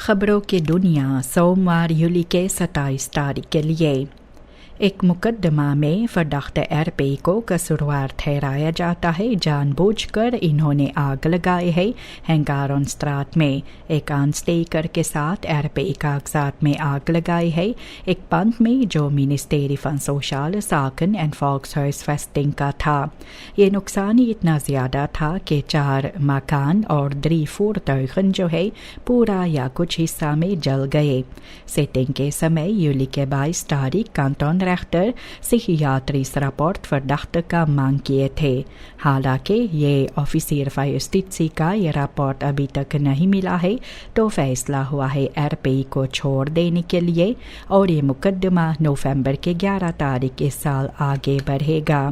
خبروں کی دنیا سوموار یولی کے 27 تاریخ کے لیے ایک مقدمہ میں فرداخت ایرپی کو قصوروار ٹھہرایا جاتا ہے. جان بوجھ کر انہوں نے آگ لگائی ہے. ہنگارون اسٹرات میں ایک آنسٹیکر کے ساتھ ایرپی کاغذات میں آگ لگائی ہے. ایک پمپ میں جو منسٹری فن سوشال ساکن اینڈ فاکس ہرس فیسٹنگ کا تھا. یہ نقصان اتنا زیادہ تھا کہ 4 مکان اور 3 ترخن جو ہے پورا یا کچھ حصہ میں جل گئے. سیٹنگ کے سمے یولی کے 22 تاریخ کانٹون ریختر سیکیاتری رپورٹ فرداخت کا مانگ کیے تھے. حالانکہ یہ آفیسر فائسٹیٹسی کا یہ رپورٹ ابھی تک نہیں ملا ہے تو فیصلہ ہوا ہے ایرپی کو چھوڑ دینے کے لیے اور یہ مقدمہ نومبر کے 11 تاریخ اس سال آگے بڑھے گا.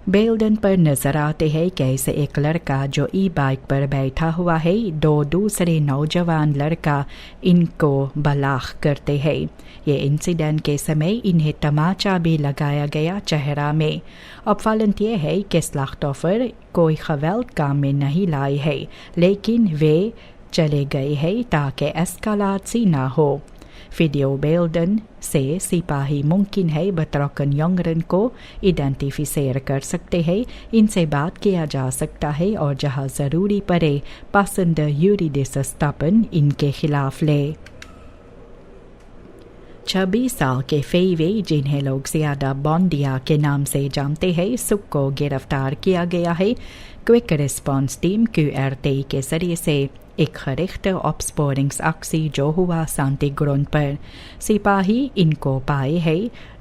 بیلڈن پر نظر آتے ہیں کیسے ایک لڑکا جو ای بائک پر بیٹھا ہوا ہے 2 دوسرے نوجوان لڑکا ان کو بلاغ کرتے ہیں. یہ انسیڈنٹ کے سمے انہیں تماچا بھی لگایا گیا چہرہ میں. اب فالنٹ یہ ہے کہ سلاختوفر کوئی خول کام میں نہیں لائی ہے لیکن وہ چلے گئے ہیں تاکہ اسکالات سی نہ ہو. ویڈیو بیلڈن سے سپاہی ممکن ہے بطرقن ینگرن کو ایڈنٹیفیسیر کر سکتے ہیں. ان سے بات کیا جا سکتا ہے اور جہاں ضروری پڑے پسند یوریڈیسستاپن ان کے خلاف لے. 26 سال کے فیوے جنہیں لوگ زیادہ بونڈیا کے نام سے جانتے ہیں سکھ کو گرفتار کیا گیا ہے. کوئک ریسپانس ٹیم QRT کے ذریعے سے ایک خریخت آپسپورنگس اکسی جو ہوا سانتی گرون پر. سپاہی ان کو پائے ہے.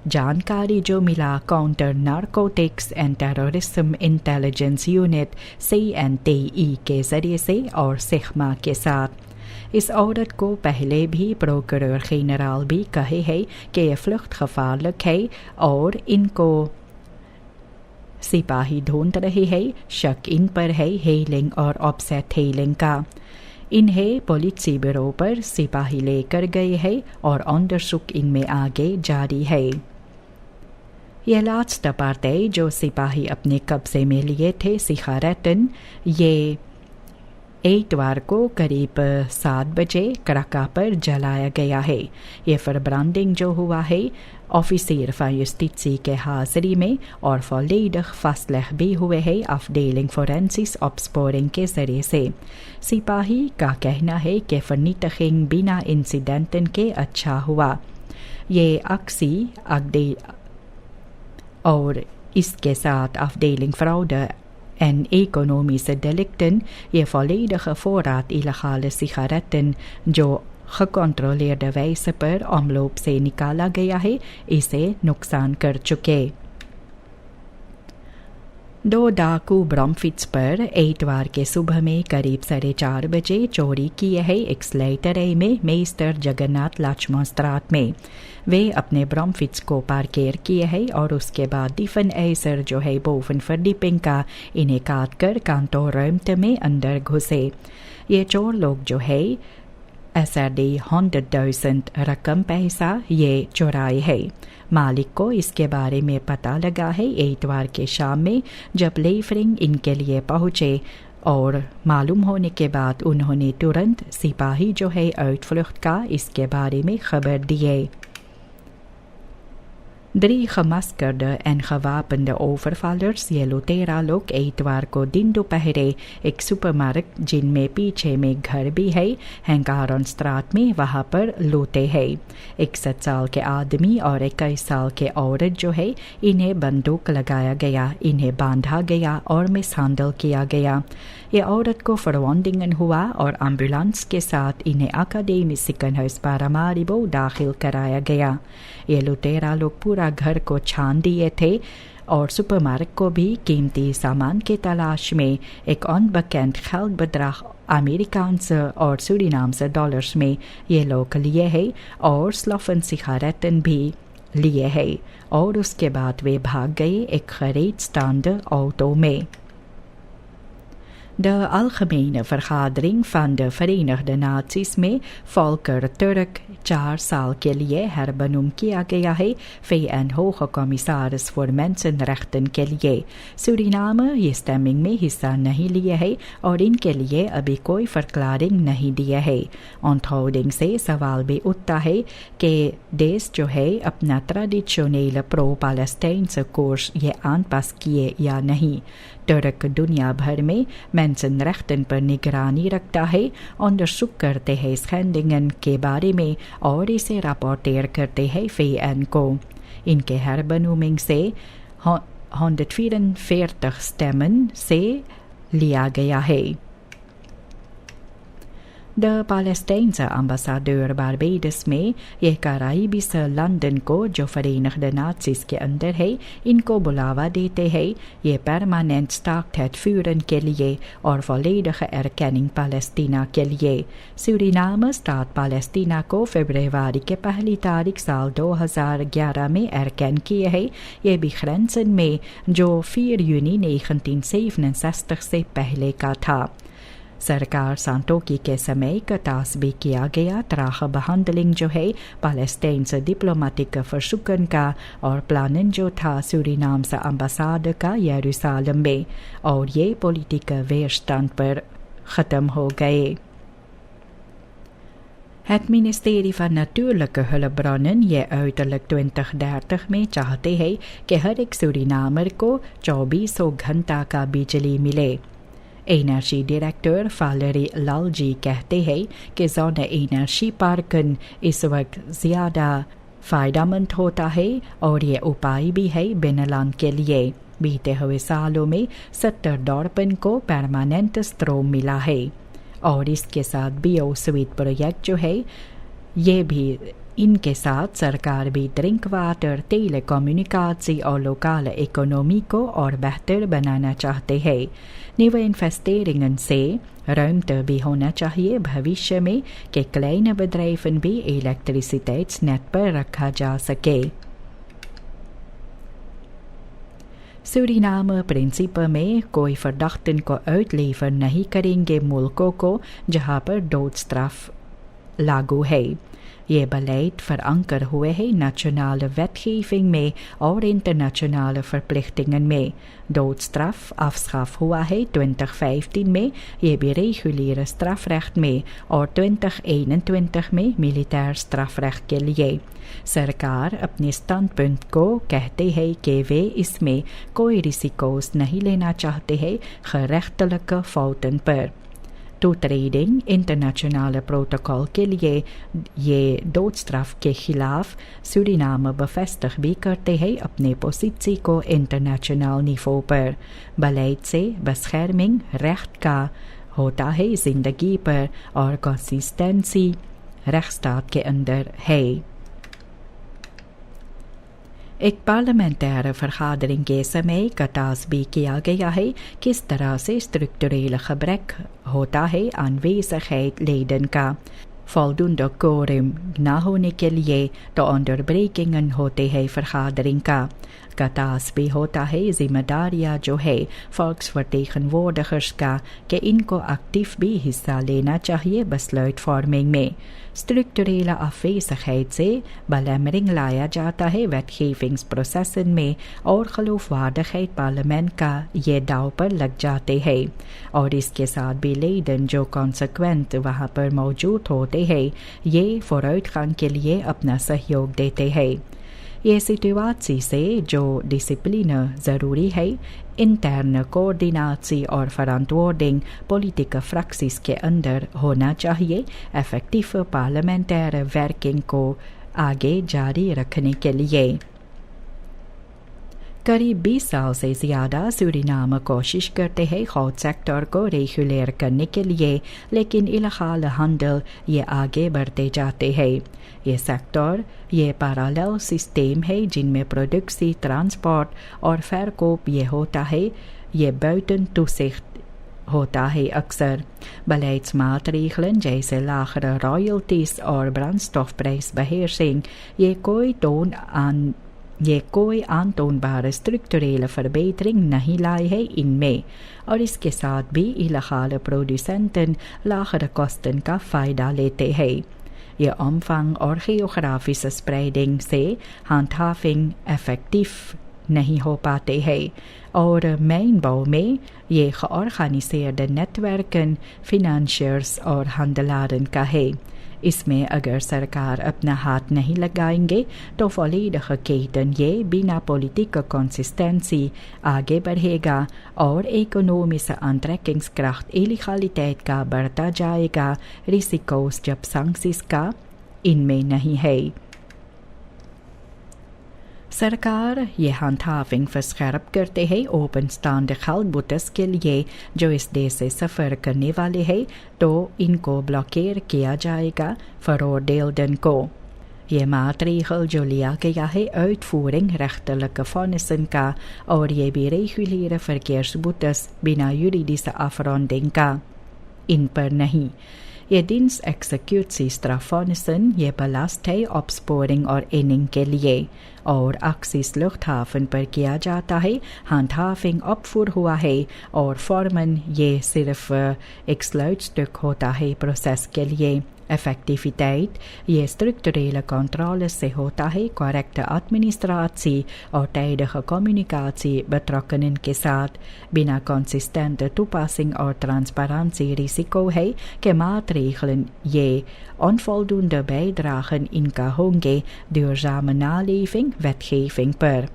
جانکاری جو ملا counter narcotics and terrorism intelligence unit CNTE کے ذریعے سے اور سیخما کے ساتھ. اس عورت کو پہلے بھی پروکرور جنرال بھی کہے ہے کہ یہ فلخت خفالق ہے اور ان کو سپاہی ڈھونڈ رہے ہے. شک ان پر ہے ہیلنگ اور آپسیٹ ہیلنگ کا. انہیں پولیسی بیورو پر سپاہی لے کر گئے ہے اور آندرسک ان میں آگے جاری ہے. یہ لاسٹ پارٹی جو سپاہی اپنے قبضے میں لیے تھے سیخارتن یہ اتوار کو قریب 7 بجے کراکا پر جلایا گیا ہے. یہ فربرانڈنگ جو ہوا ہے آفیسر فائسٹیٹسی کے حاضری میں اور فولیڈخ فاصلہ بھی ہوئے ہے افڈیلنگ فورنسس آپسپورنگ کے ذریعے سے. سپاہی کا کہنا ہے کہ فرنیٹخنگ بنا انسیڈنٹن کے اچھا ہوا. یہ اکسی اور اس کے ساتھ افڈیلنگ فراؤڈ این اکونومیس ڈیلیکٹن یہ فولیڈخ فورات الخال سیخارتن جو کنٹرولر ویس پر املوپ سے نکالا گیا ہے اسے نقصان کر چکے. 2 ڈاکو برامفٹس پر اتوار کے صبح میں قریب 4:30 بجے چوری کیے ہے ایکسلیٹرے میں میسٹر جگناتھ لاچموسترات میں. وہ اپنے برامفٹس کو پارکیر کیے ہے اور اس کے بعد ڈیفن ایسر جو ہے بوفن فرڈیپنگ کا انہیں کاٹ کر کانٹو ریمٹ میں اندر گھسے. یہ چور لوگ جو ہے SRD 100,000 رقم پیسہ یہ چورائے ہے. مالک کو اس کے بارے میں پتہ لگا ہے اتوار کے شام میں جب لیفرنگ ان کے لیے پہنچے اور معلوم ہونے کے بعد انہوں نے ترنت سپاہی جو ہے ارٹ فلخت کا اس کے بارے میں خبر دیے. خماسکرد این خواپند اوورفالرز یہ لوٹیرا لوگ اتوار کو دن دوپہرے ایک سپر مارکٹ جن میں پیچھے میں گھر بھی ہے ہنگارون اسٹرات میں وہاں پر لوٹے ہے. 61 سال کے آدمی اور 21 سال کے عورت جو ہے انہیں بندوق لگایا گیا انہیں باندھا گیا اور مس ہینڈل کیا گیا. یہ عورت کو فرونڈنگن ہوا اور ایمبولانس کے ساتھ انہیں اکیڈمی سکنہرس پاراماریبو داخل کرایا گیا. یہ لوٹیرا لوگ پورا گھر کو چھان دیے تھے اور سپر مارکٹ کو بھی قیمتی سامان کے تلاش میں. ایک آن بکینٹ خلق بدراخ امریکانس اور سورینامس ڈالرز میں یہ لوگ لیے ہے اور سلوفن سیخارتن بھی لیے ہے اور اس کے بعد وہ بھاگ گئے ایک خرید سٹانڈ آٹو میں. De Algemene Vergadering van de Verenigde Naties میں فالکر ترک 4 سال کے لیے ہربنم کیا گیا ہے VN Hoge Commissaris für Menschenrechten کے لیے. سورینام یہ اسٹیمنگ میں حصہ نہیں لیے ہے اور ان کے لیے ابھی کوئی فرکلارنگ نہیں دیا ہے. آنتھاؤڈنگ سے سوال بھی اٹھتا ہے کہ دیش جو ہے اپنا ٹریڈیشنل پرو پیلسٹائن کورس یہ آن پاس کیے یا نہیں. ترک دنیا بھر میں مینسن رختن پر نگرانی رکھتا ہے، انڈرسک کرتے ہیں اسکینڈنگن کے بارے میں اور اسے رپورٹیر کرتے ہیں VN کو. ان کے ہربنومنگ سے 144 سٹیمن سے لیا گیا ہے. The Palestijnse ambassadeur باربیڈس میں یہ کارائبی سے لندن کو جو Verenigde Naties کے اندر ہے ان کو بلاوا دیتے ہیں یہ پرماننٹ Staatsrecht führen کے لیے اور volledige erkenning پالستینہ کے لیے. سورینام اسٹاٹ پالستینہ کو فروری کے 1 تاریخ سال 2011 میں ارکین کیے ہے. یہ بھی گرینسن میں جو 4 یونی 1967 سے پہلے کا تھا. سرکار سانٹوکی کے سمے کا بھی کیا گیا تراخ بہندلنگ جو ہے پالسٹین سے ڈپلومیٹک فرسکن کا اور پلانن جو تھا سورینام سے امباساد کا یروشالم میں اور یہ پولیٹک ویرسٹانڈ پر ختم ہو گئے. Het ministerie van Natuurlijke Hulpbronnen یہ uiterlijk 2030 میں چاہتے ہیں کہ ہر ایک سورینامر کو 24 گھنٹہ کا بجلی ملے. انرجی ڈائریکٹر فالری لال جی کہتے ہیں کہ زون انرجی پارکن اس وقت زیادہ فائدہ مند ہوتا ہے اور یہ اپائے بھی ہے بینلان کے لیے. بیتے ہوئے سالوں میں 70 ڈارپن کو پرماننٹ ستروم ملا ہے اور اس کے ساتھ بیو سویٹ پروجیکٹ جو ہے یہ بھی ان کے ساتھ سرکار بھی ڈرنک واٹر ٹیلی کمیونیکیشن اور لوکل اکنومی کو اور بہتر بنانا چاہتے ہیں. نیو انویسٹیرنگن سے رمت بھی ہونا چاہیے بھوشیہ میں کہ کلین بدرائفن بھی الیکٹریسٹیٹس نیٹ پر رکھا جا سکے. سورینام پرنسپل میں کوئی فرداختن کو uitleveren نہیں کریں گے ملکوں کو جہاں پر doodstraf لاگو ہے. یہ بلیٹ verankerd ہوئے ہیں نیشنل wetgeving میں اور انٹرنیشنل verplichtingen میں. doodstraf afschaf ہوا ہے 2015 میں یہ بھی ریگولیر strafrecht میں اور 2021 میں militair strafrecht کے لیے. سرکار اپنے اسٹینڈ پوائنٹ کو کہتے ہیں کہ وہ اس میں کوئی ریسکوس نہیں لینا چاہتے ہیں gerechtelijke fouten پر. ٹو ٹریڈنگ انٹرنیشنل پروٹوکول کے لیے یہ doodstraf کے خلاف سورینام بفستخ بھی کرتے ہیں اپنے پوزیشن کو انٹرنیشنل نیفو پر. بلیٹ سے bescherming ریخت کا ہوتا ہے زندگی پر اور کنسسٹنسی ریخستات کے اندر ہے. ایک پارلیمنٹر vergadering کے سمے کا بھی کیا گیا ہے کس طرح سے اسٹرکچرل gebrek ہوتا ہے aanwezigheid leden کا. voldoende quorum نہ ہونے کے لیے تو onderbrekingen ہوتے ہیں vergadering کا. بھی ہوتا ہے ذمہ داریاں جو ہے volksvertegenwoordigers کا کہ ان کو ایکٹیو بھی حصہ لینا چاہیے besluit vorming میں. اسٹرکچرل afwezigheid سے belemmering لایا جاتا ہے wetgevingsprocessen میں اور خلوف وارdigheid پارلیمنٹ کا یہ داؤ پر لگ جاتے ہیں اور اس کے ساتھ بھی لیڈن جو کانسیکوینٹ وہاں پر موجود ہوتے ہیں یہ فوراً کے لیے اپنا سہیوگ دیتے ہیں. یہ سچویشن سے جو ڈسپلن ضروری ہے انٹرن کوآرڈینیشن اور فرانٹورڈنگ پولیٹک فریکسس کے اندر ہونا چاہیے ایفیکٹیو پارلیمنٹری ورکنگ کو آگے جاری رکھنے کے لیے. قریب 20 سال سے زیادہ سورینام کوشش کرتے ہیں خود سیکٹر کو ریگولر کرنے کے لیے لیکن الحال ہینڈل یہ آگے بڑھتے جاتے ہیں. یہ سیکٹر یہ پیرالل سسٹم ہے جن میں پروڈکسی ٹرانسپورٹ اور فیرکوپ یہ ہوتا ہے یہ بیوٹن توسیخت ہوتا ہے اکثر. بلیٹس ماتریخلن جیسے لاخر رائلٹیز اور برانسٹاف پریس بہیرسنگ یہ کوئی aantoonbare structurele verbetering نہیں لائے ہے ان میں اور اس کے ساتھ بھی الحال پروڈیوسنٹن لاخر کوسٹن کا فائدہ لیتے ہیں. یہ omfang اور geografische spreiding سے handhaving effectief نہیں ہو پاتے ہیں اور مینباؤ میں یہ georganiseerde netwerken financiers اور handelaaren کا ہے اس میں اگر سرکار اپنا ہاتھ نہیں لگائیں گے تو volledige keten یہ بنا politieke consistentie آگے بڑھے گا اور economische aantrekkingskracht illegaliteit کا بڑھتا جائے گا risiko's جب sancties کا ان میں نہیں ہے سرکار یہ handhaving verscherpt کرتے ہیں اوپن اسٹانڈ geldboetes کے لیے جو اس دیش سے سفر کرنے والے ہیں تو ان کو بلاکیر کیا جائے گا veroordeelden کو یہ maatregel جو لیا گیا ہے uitvoering rechterlijke vonnissen کا اور یہ بھی reguliere verkeersboetes بنا juridische afronding کا ان پر نہیں یہ dienst executie strafvonnissen یہ belast ہے opsporing اور inning کے لیے اور acties luchthaven پر کیا جاتا ہے handhaving opvoer ہوا ہے اور formen یہ صرف ایک sluitstuk ہوتا ہے پروسیس کے لیے effectiviteit یہ structurele controle سے ہوتا ہے correcte administratie اور tijdige communicatie betrokkenen کے ساتھ بنا consistente toepassing اور transparantie risico ہے کہ maatregelen یہ onvoldoende bijdragen in کا ہوں گے duurzame naleving wetgeving پر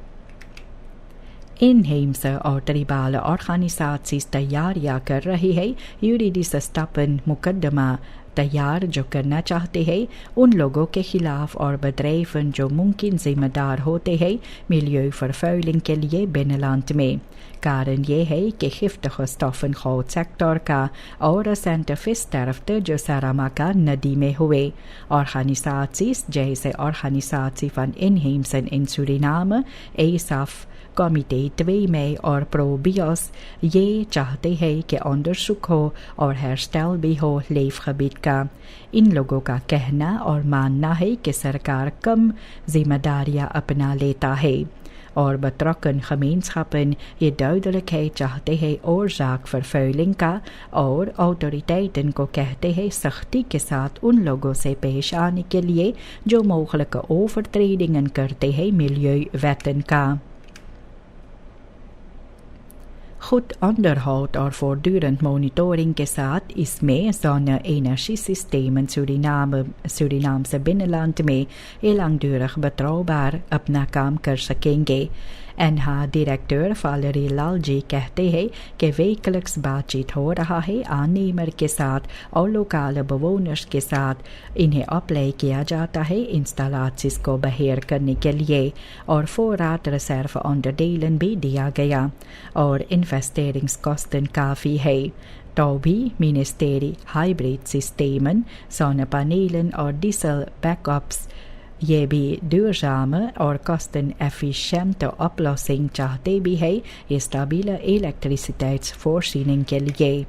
inheemse اور tribale organisaties تیاریاں کر رہی ہے juridische stappen مقدمہ تیار جو کرنا چاہتے ہیں ان لوگوں کے خلاف اور بدریفن جو ممکن ذمہ دار ہوتے ہیں ملیوی vervuiling کے لیے بینلانٹ میں کارن یہ ہے کہ giftige stoffen groot sector کا اور recente vissterfte جو Saramaka ندی میں ہوئے organisaties جیسے Organisatie van Inheemsen in Suriname ESAF کمیٹے 2 میں اور پرو-بیوس یہ چاہتے ہیں کہ onderzoek ہو اور herstel بھی ہو leefgebied کا ان لوگوں کا کہنا اور ماننا ہے کہ سرکار کم ذمہ داریاں اپنا لیتا ہے اور betrokken gemeenschappen یہ duidelijkheid چاہتے ہیں اور zaak vervuiling کا اور autoriteiten کو کہتے ہیں سختی کے ساتھ ان لوگوں سے پیش آنے کے لیے جو mogelijke overtredingen کرتے ہیں milieuwetten کا خود onderhoud اور voortdurend monitoring کے ساتھ اس میں zonne-energiesystemen Surinaamse binnenland میں یہ langdurig betrouwbaar اپنا کام کر سکیں گے ڈائریکٹر Valerie Lalji کہتے ہیں کہ ویکلکس بات چیت ہو رہا ہے آنیمر کے ساتھ اور لوکال بوونرز کے ساتھ انہیں اپلائی کیا جاتا ہے انسٹالاتسیز کو بہیر کرنے کے لیے اور فورات ریسرو onderdelen بھی دیا گیا اور انویسٹیرنگskosten کافی ہے تو بھی منسٹری ہائبرڈ سسٹمن سونپانیلن اور ڈیزل بیک اپس یہ بھی duurzame اور kostenefficiënte oplossing چاہتے بھی ہے یہ stabile elektriciteitsvoorziening کے لیے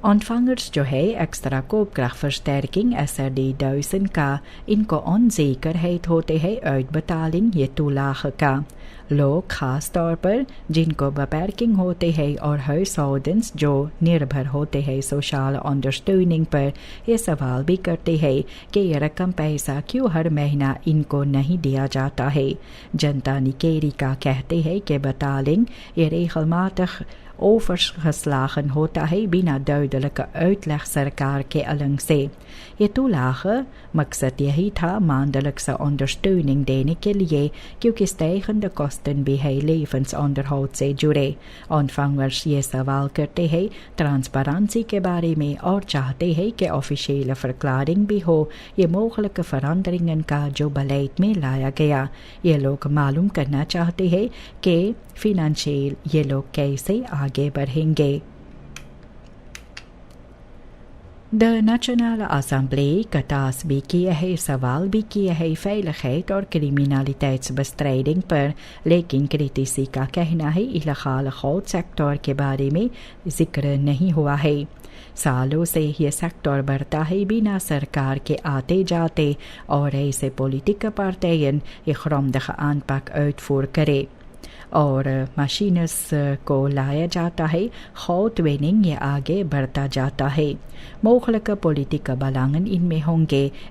ontvangers جو ہے ایکسٹرا koopkrachtversterking SRD1000 کا ان کو onzekerheid ہوتے ہیں uitbetaling یہ toelage کا لوگ خاص طور پر جن کو beperking ہوتے ہیں اور huishoudens جو نربھر ہوتے ہیں سوشال ondersteuning پر یہ سوال بھی کرتے ہیں کہ یہ رقم پیسہ کیوں ہر مہینہ ان کو نہیں دیا جاتا ہے جنتا نکیری کا کہتے ہیں کہ betaling یہ regelmatig overgeslagen ہوتا ہے بنا duidelijke uitleg سرکار کے علنگ سے یہ toelage مقصد یہی تھا maandelijkse ondersteuning دینے کے لیے کیونکہ stijgende kosten بھی ہے levensonderhoud سے جڑے ontvangers یہ سوال کرتے ہیں ٹرانسپیرنسی کے بارے میں اور چاہتے ہیں کہ officiële verklaring بھی ہو یہ mogelijke veranderingen کا جو beleid میں لایا گیا یہ لوگ معلوم کرنا چاہتے ہیں کہ فینانشیل یہ لوگ کیسے آگے بڑھیں گے د نیشنل اسمبلی کا ٹاس بھی کیا ہے سوال بھی کیا ہے veiligheid اور criminaliteitsbestrijding پر لیکن کریٹیسی کا کہنا ہے illegal goud سیکٹر کے بارے میں ذکر نہیں ہوا ہے سالوں سے یہ سیکٹر بڑھتا ہے بنا سرکار کے آتے جاتے اور ایسے پولیٹیکل پارٹیاں یہ grondige aanpak uitvoer کرے اور مشینس کو لایا جاتا ہے. خود-ویننگ یہ آگے بڑھتا جاتا ہے. Mogelijke politieke belangen in mee honge,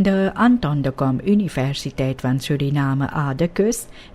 De Anton de Kom Universiteit van Suriname Adekus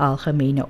algemene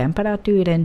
temperaturen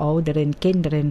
ouderen, kinderen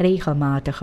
regelmatige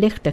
lichte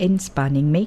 inspanning mee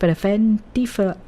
Preventieve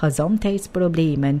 gezondheidsproblemen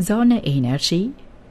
zonne-energie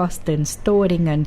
kosten, storingen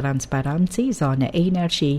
transparantie zonne-energie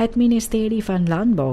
Het ministerie van Landbouw,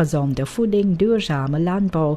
gezonde voeding, duurzame landbouw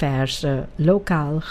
vers lokaal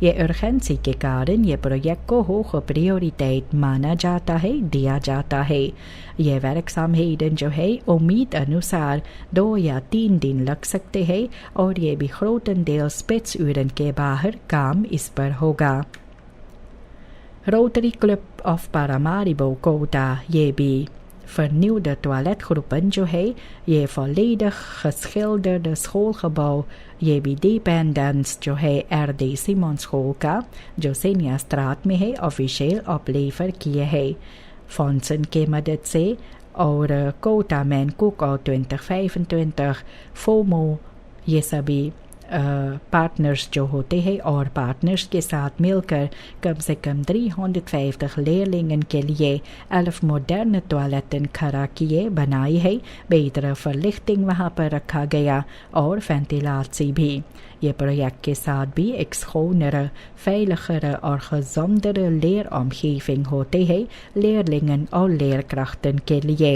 یہ urgency کے کارن یہ project کو ہوخ پریورٹیٹ مانا جاتا ہے دیا جاتا ہے. یہ werkzaamheden جو ہے امید انوسار 2 یا 3 دن لگ سکتے ہیں اور یہ بھی grotendeels spitsuren کے باہر کام اس پر ہوگا. Rotary Club of Paramaribo Kota یہ بھی vernieuwde toiletgroepen جو ہے یہ volledig geschilderde schoolgebouw یہ بھی dependence جو ہے RD Simon School کا جو سینیا اسٹرات میں ہے آفیشیل اپلیفر کیے ہے فونسن کے مدد سے اور کوٹا مین کوک اور 2025 فومو یہ سبھی پارٹنرز جو ہوتے ہیں اور پارٹنرز کے ساتھ مل کر کم سے کم 350 leerlingen کے لیے 11 moderne toiletten کھڑا کیے بنائی ہے. بہتر verlichting وہاں پر رکھا گیا اور وینٹیلاسی بھی. یہ پروجیکٹ کے ساتھ بھی ایک schonere, veiligere اور gezondere leeromgeving ہوتے ہیں leerlingen اور leerkrachten کے لیے.